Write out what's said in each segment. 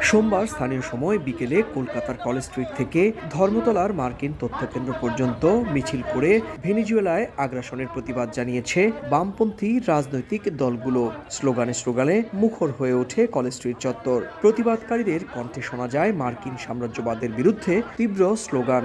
সোমবার স্থানীয় সময় বিকেলে কলকাতার কলেজ স্ট্রিট থেকে ধর্মতলার মার্কিন তথ্যকেন্দ্র পর্যন্ত মিছিল করে ভেনেজুয়েলায় আগ্রাসনের প্রতিবাদ জানিয়েছে বামপন্থী রাজনৈতিক দলগুলো। স্লোগানে মুখর হয়ে ওঠে কলেজ স্ট্রিট চত্বর। প্রতিবাদকারীদের কণ্ঠে শোনা যায় মার্কিন সাম্রাজ্যবাদের বিরুদ্ধে তীব্র স্লোগান।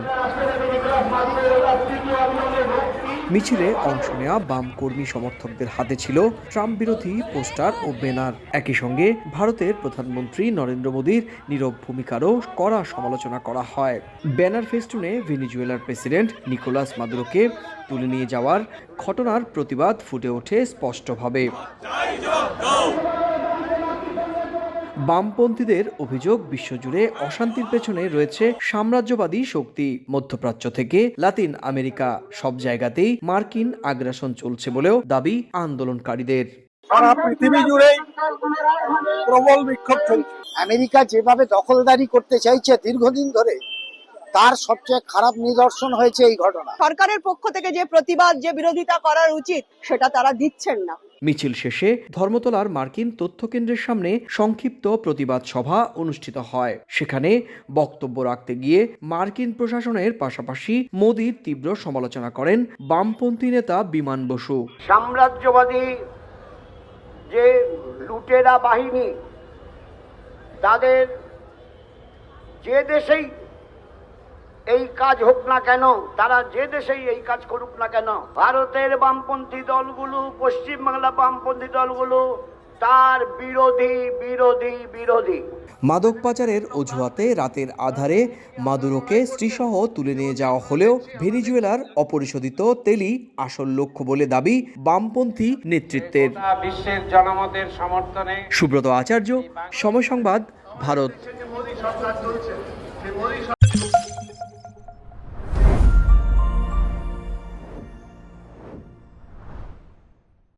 মিছিলে অংশ নেওয়া বাম কর্মী সমর্থকদের হাতে ছিল ট্রাম্প বিরোধী পোস্টার ও ব্যানার। একই সঙ্গে ভারতের প্রধানমন্ত্রী নরেন্দ্র মোদীর নীরব ভূমিকারও কড়া সমালোচনা করা হয়। ব্যানার ফেস্টুনে ভেনেজুয়েলার প্রেসিডেন্ট নিকোলাস মাদুরোকে তুলে নিয়ে যাওয়ার ঘটনার প্রতিবাদ ফুটে ওঠে স্পষ্টভাবে। বামপন্থীদের অভিযোগ, বিশ্বজুড়ে অশান্তির পেছনে রয়েছে সাম্রাজ্যবাদী শক্তি। মধ্যপ্রাচ্য থেকে লাতিন আমেরিকা সব জায়গাতেই মার্কিন আগ্রাসন চলছে বলেও দাবি আন্দোলনকারীদের। সারা পৃথিবী জুড়েই প্রবল বিক্ষোভ চলছে। আমেরিকা যেভাবে দখলদারি করতে চাইছে দীর্ঘদিন ধরে, তার সবচেয়ে খারাপ নিদর্শন হয়েছে এই ঘটনা। সরকারের পক্ষ থেকে যে প্রতিবাদ, যে বিরোধিতা করার উচিত, সেটা তারা দিচ্ছেন না। মিছিল শেষে ধর্মতলার মার্কিন তথ্যকেন্দ্রের সামনে সংক্ষিপ্ত প্রতিবাদ সভা অনুষ্ঠিত হয়। সেখানে বক্তব্য রাখতে গিয়ে মার্কিন প্রশাসনের পাশাপাশি মোদির তীব্র সমালোচনা করেন বামপন্থী নেতা বিমান বসু। সাম্রাজ্যবাদী যে লুটেরা বাহিনী, তাদের যে দেশেই এই কাজ হোক না কেন, তারা যে দেশেই এই কাজ করুক না কেন, ভারতের বামপন্থী দলগুলো, পশ্চিমবাংলা বামপন্থী দলগুলো তার বিরোধী। মাদক পাচারের অজুহাতে রাতের আধারে মাদুরোকে স্ত্রীসহ তুলে নিয়ে যাওয়া হলেও ভেনেজুয়েলার অপরিশোধিত তেলই আসল লক্ষ্য বলে দাবি বামপন্থী নেতৃত্বের। বিশ্বের জনমতের সমর্থনে সুব্রত আচার্য, সময় সংবাদ, ভারত।